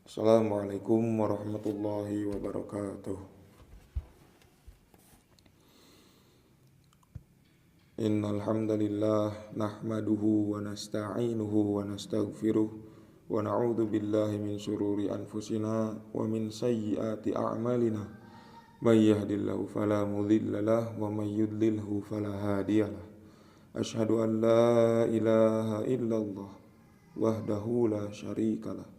Assalamualaikum warahmatullahi wabarakatuh. Innal hamdalillah nahmaduhu wa nasta'inuhu wa nastaghfiruh wa na'udzu billahi min shururi anfusina wa min sayyiati a'malina. May yahdihillahu fala mudilla lahu wa may yudlilhu fala hadiyalah. Asyhadu an la ilaha illallah wahdahu la syarikalah.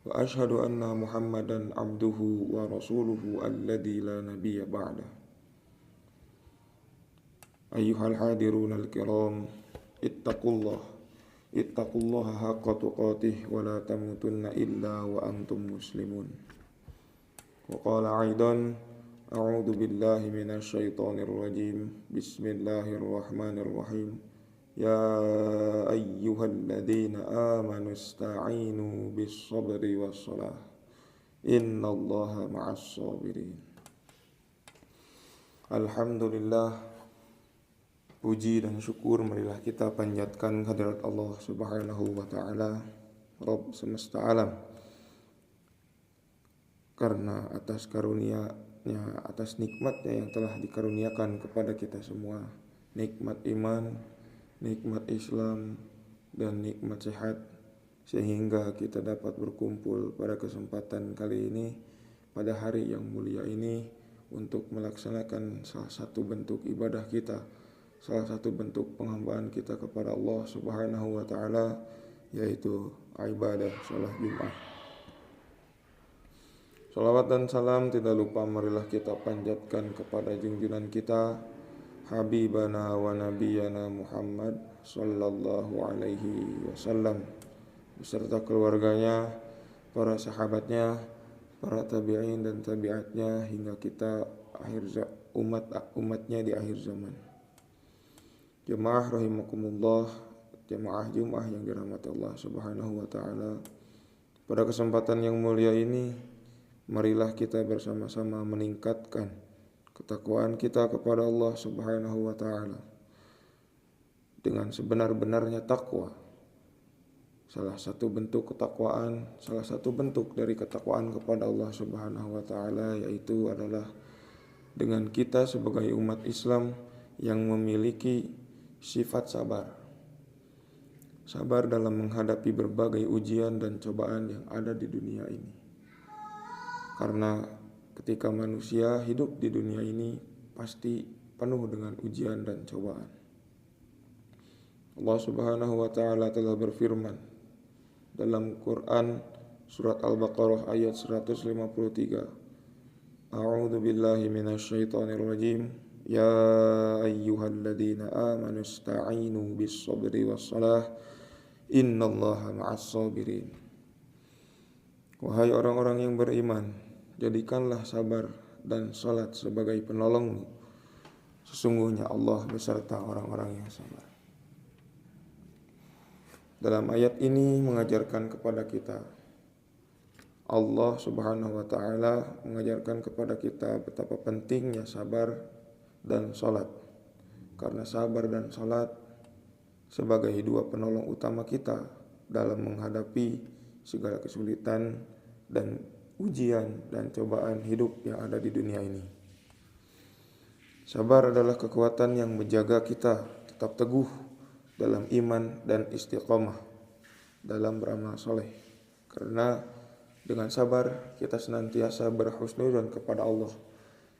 Wa asyhadu anna Muhammadan abduhu wa rasuluhu alladzi la nabiyya ba'da. Ayyuhal hadirunal kiram, ittaqullaha haqqa tuqatih wa la tamutunna illa wa antum muslimun. Wa qala aidan, a'udzu billahi minasy syaithanir rajim. Bismillahirrahmanirrahim. Ya ayyuhalladzina amanu ista'inu bis-sabri was-salah. Innallaha ma'as sabirin. Alhamdulillah, puji dan syukur marilah kita panjatkan kehadirat Allah Subhanahu wa taala, Rabb semesta alam. Karena atas karunia-Nya, atas nikmat-Nya yang telah dikaruniakan kepada kita semua, nikmat iman, nikmat Islam, dan nikmat sehat, sehingga kita dapat berkumpul pada kesempatan kali ini, pada hari yang mulia ini, untuk melaksanakan salah satu bentuk ibadah kita, salah satu bentuk penghambaan kita kepada Allah Subhanahu wa taala, yaitu ibadah salat Jumat. Salawat dan salam tidak lupa marilah kita panjatkan kepada junjungan kita, Habibana wa Nabiyana Muhammad sallallahu alaihi wasallam, beserta keluarganya, para sahabatnya, para tabi'in dan tabi'atnya, hingga kita umatnya di akhir zaman. Jemaah rahimakumullah, jemaah Jumat yang dirahmati Allah Subhanahu wa taala. Pada kesempatan yang mulia ini, marilah kita bersama-sama meningkatkan ketakwaan kita kepada Allah Subhanahu wa taala dengan sebenar-benarnya takwa. Salah satu bentuk ketakwaan, salah satu bentuk dari ketakwaan kepada Allah Subhanahu wa taala yaitu adalah dengan kita sebagai umat Islam yang memiliki sifat sabar. Sabar dalam menghadapi berbagai ujian dan cobaan yang ada di dunia ini. Karena ketika manusia hidup di dunia ini pasti penuh dengan ujian dan cobaan. Allah Subhanahu wa taala telah berfirman dalam Quran surat Al-Baqarah ayat 153. A'udzu billahi minasyaitonir rajim. Ya ayyuhalladzina amanu ista'inu bis-sabri was-salah. Innallaha ma'as sabirin. Wahai orang-orang yang beriman, jadikanlah sabar dan salat sebagai penolongmu. Sesungguhnya Allah beserta orang-orang yang sabar. Dalam ayat ini mengajarkan kepada kita, Allah Subhanahu wa taala mengajarkan kepada kita betapa pentingnya sabar dan salat. Karena sabar dan salat sebagai dua penolong utama kita dalam menghadapi segala kesulitan dan ujian dan cobaan hidup yang ada di dunia ini. Sabar adalah kekuatan yang menjaga kita tetap teguh dalam iman dan istiqomah dalam beramal soleh. Karena dengan sabar kita senantiasa berhusnudzon kepada Allah,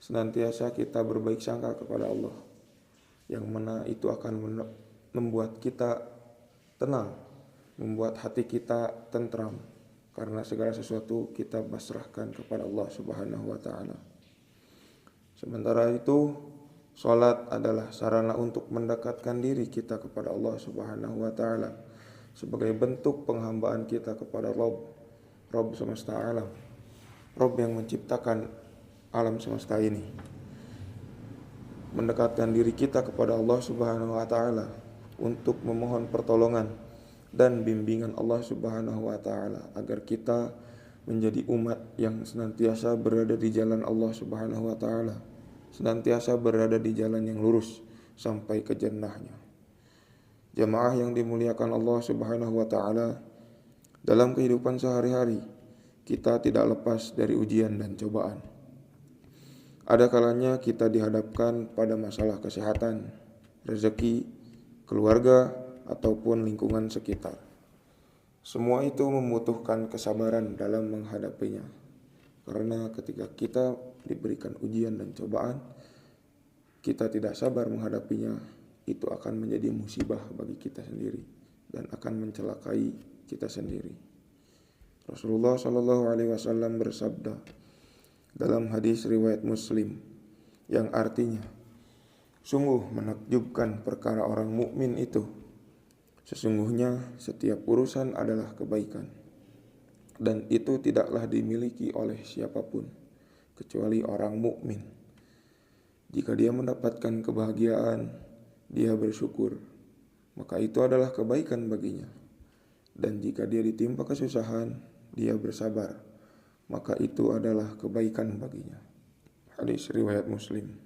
senantiasa kita berbaik sangka kepada Allah, yang mana itu akan membuat kita tenang, membuat hati kita tentram, karena segala sesuatu kita pasrahkan kepada Allah Subhanahu wa taala. Sementara itu, salat adalah sarana untuk mendekatkan diri kita kepada Allah Subhanahu wa taala sebagai bentuk penghambaan kita kepada Rabb semesta alam, Rabb yang menciptakan alam semesta ini. Mendekatkan diri kita kepada Allah Subhanahu wa taala untuk memohon pertolongan dan bimbingan Allah Subhanahu wa taala agar kita menjadi umat yang senantiasa berada di jalan Allah Subhanahu wa taala, senantiasa berada di jalan yang lurus sampai ke jannahnya. Jamaah yang dimuliakan Allah Subhanahu wa taala, dalam kehidupan sehari-hari kita tidak lepas dari ujian dan cobaan. Ada kalanya kita dihadapkan pada masalah kesehatan, rezeki, keluarga, ataupun lingkungan sekitar. Semua itu membutuhkan kesabaran dalam menghadapinya. Karena ketika kita diberikan ujian dan cobaan, kita tidak sabar menghadapinya, itu akan menjadi musibah bagi kita sendiri dan akan mencelakai kita sendiri. Rasulullah Shallallahu Alaihi Wasallam bersabda dalam hadis riwayat Muslim yang artinya, sungguh menakjubkan perkara orang mukmin itu. Sesungguhnya setiap urusan adalah kebaikan, dan itu tidaklah dimiliki oleh siapapun kecuali orang mukmin. Jika dia mendapatkan kebahagiaan, dia bersyukur, maka itu adalah kebaikan baginya. Dan jika dia ditimpa kesusahan, dia bersabar, maka itu adalah kebaikan baginya. Hadis riwayat Muslim.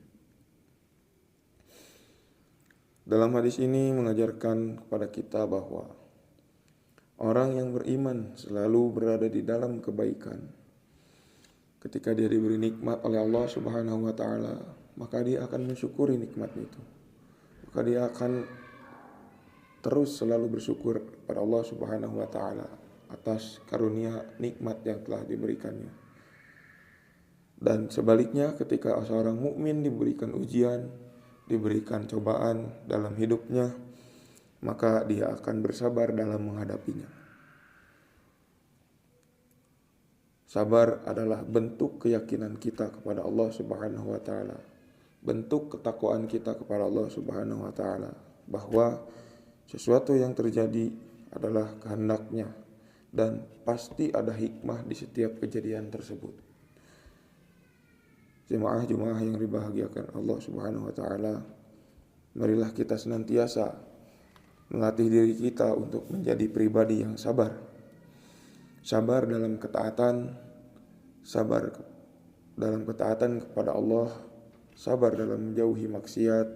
Dalam hadis ini mengajarkan kepada kita bahwa orang yang beriman selalu berada di dalam kebaikan. Ketika dia diberi nikmat oleh Allah Subhanahu wa taala, maka dia akan mensyukuri nikmat itu. Maka dia akan terus selalu bersyukur pada Allah Subhanahu wa taala atas karunia nikmat yang telah diberikannya. Dan sebaliknya, ketika seorang mukmin diberikan ujian, diberikan cobaan dalam hidupnya, maka dia akan bersabar dalam menghadapinya. Sabar adalah bentuk keyakinan kita kepada Allah Subhanahu wa taala, bentuk ketakwaan kita kepada Allah Subhanahu wa taala, bahwa sesuatu yang terjadi adalah kehendaknya dan pasti ada hikmah di setiap kejadian tersebut. Jemaah-jemaah yang dibahagiakan Allah Subhanahu wa taala, marilah kita senantiasa melatih diri kita untuk menjadi pribadi yang sabar. Sabar dalam ketaatan, sabar dalam ketaatan kepada Allah, sabar dalam menjauhi maksiat,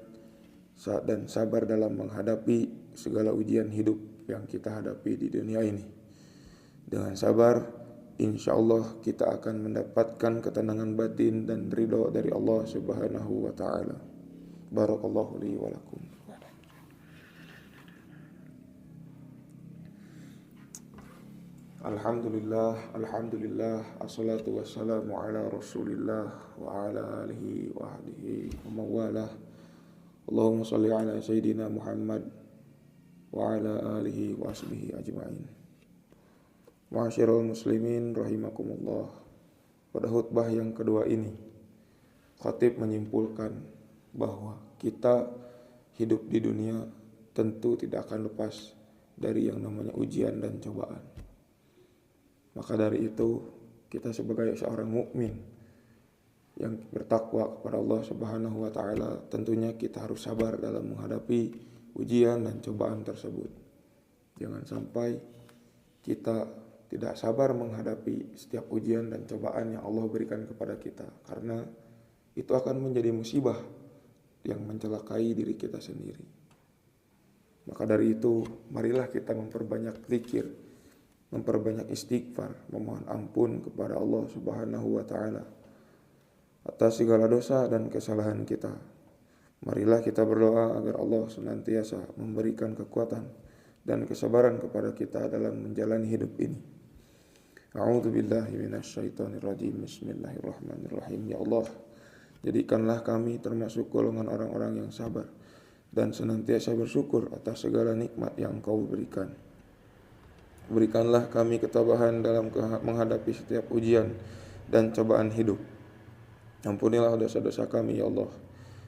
dan sabar dalam menghadapi segala ujian hidup yang kita hadapi di dunia ini. Dengan sabar, insya Allah kita akan mendapatkan ketenangan batin dan ridho dari Allah Subhanahu wa ta'ala. Barakallahu li wa lakum. Alhamdulillah, assalatu wassalamu ala rasulillah wa ala alihi wa ahlihi wa mawalah. Allahumma salli ala sayyidina Muhammad wa ala alihi wa asbihi ajma'in. Ma'asyiral muslimin rahimakumullah. Pada khutbah yang kedua ini, khatib menyimpulkan bahwa kita hidup di dunia tentu tidak akan lepas dari yang namanya ujian dan cobaan. Maka dari itu, kita sebagai seorang mukmin yang bertakwa kepada Allah Subhanahu wa taala, tentunya kita harus sabar dalam menghadapi ujian dan cobaan tersebut. Jangan sampai kita tidak sabar menghadapi setiap ujian dan cobaan yang Allah berikan kepada kita, karena itu akan menjadi musibah yang mencelakai diri kita sendiri. Maka dari itu, marilah kita memperbanyak zikir, memperbanyak istighfar, memohon ampun kepada Allah Subhanahu wa taala atas segala dosa dan kesalahan kita. Marilah kita berdoa agar Allah senantiasa memberikan kekuatan dan kesabaran kepada kita dalam menjalani hidup ini. A'udzu billahi minasyaitonir rajim. Bismillahirrahmanirrahim. Ya Allah, jadikanlah kami termasuk golongan orang-orang yang sabar dan senantiasa bersyukur atas segala nikmat yang Engkau berikan. Berikanlah kami ketabahan dalam menghadapi setiap ujian dan cobaan hidup. Ampunilah dosa-dosa kami, ya Allah,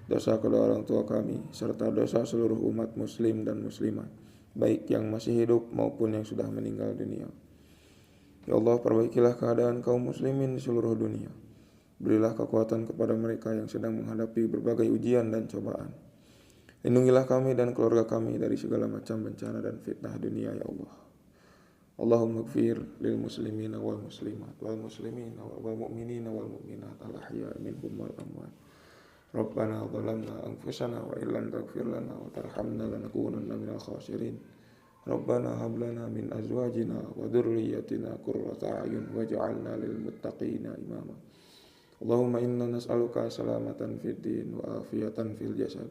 dosa kedua orang tua kami, serta dosa seluruh umat muslim dan muslimat, baik yang masih hidup maupun yang sudah meninggal dunia. Ya Allah, perbaikilah keadaan kaum muslimin di seluruh dunia. Berilah kekuatan kepada mereka yang sedang menghadapi berbagai ujian dan cobaan. Lindungilah kami dan keluarga kami dari segala macam bencana dan fitnah dunia, ya Allah. Allahumma ighfir lil muslimina wal muslimat wal muslimina wal mu'minina wal mu'minat al ahya'i minhum wal amwat. Rabbana zalamna anfusana wa illam taghfir lana wa tarhamna lanakunanna minal khasirin. Rabbana hab lana min azwajina wa dhurriyyatina qurrata a'yun waj'alna lil muttaqina imama. Allahumma inna nas'aluka salamatan fid din wa afiyatan fil jasad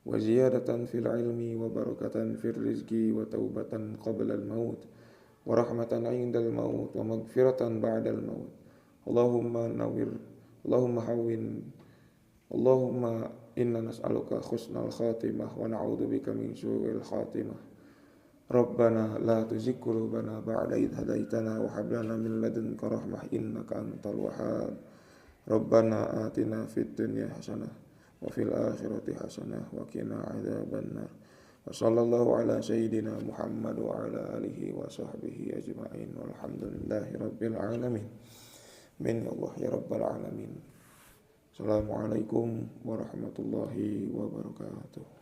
wa ziyadatan fil ilmi wa barakatan fil rizqi wa taubatan qabla al maut wa rahmatan 'indal maut wa maghfiratan ba'dal maut. Allahumma nawwir Allahumma hawwin Allahumma inna nas'aluka husnal khatimah wa na'udzubika min su'il khatimah. Rabbana la tuzigh qulubana ba'da idh hadaitana wa hab lana min ladunka rahmah innaka antal wahhab. Rabbana atina fid dunya hasanah wa fil akhirati hasanah wa qina adzabannar. Wa sallallahu ala sayyidina Muhammad wa ala alihi wa sahbihi ajma'in walhamdulillahi rabbil alamin. Amin ya Allah ya rabbal alamin. Assalamualaikum warahmatullahi wabarakatuh.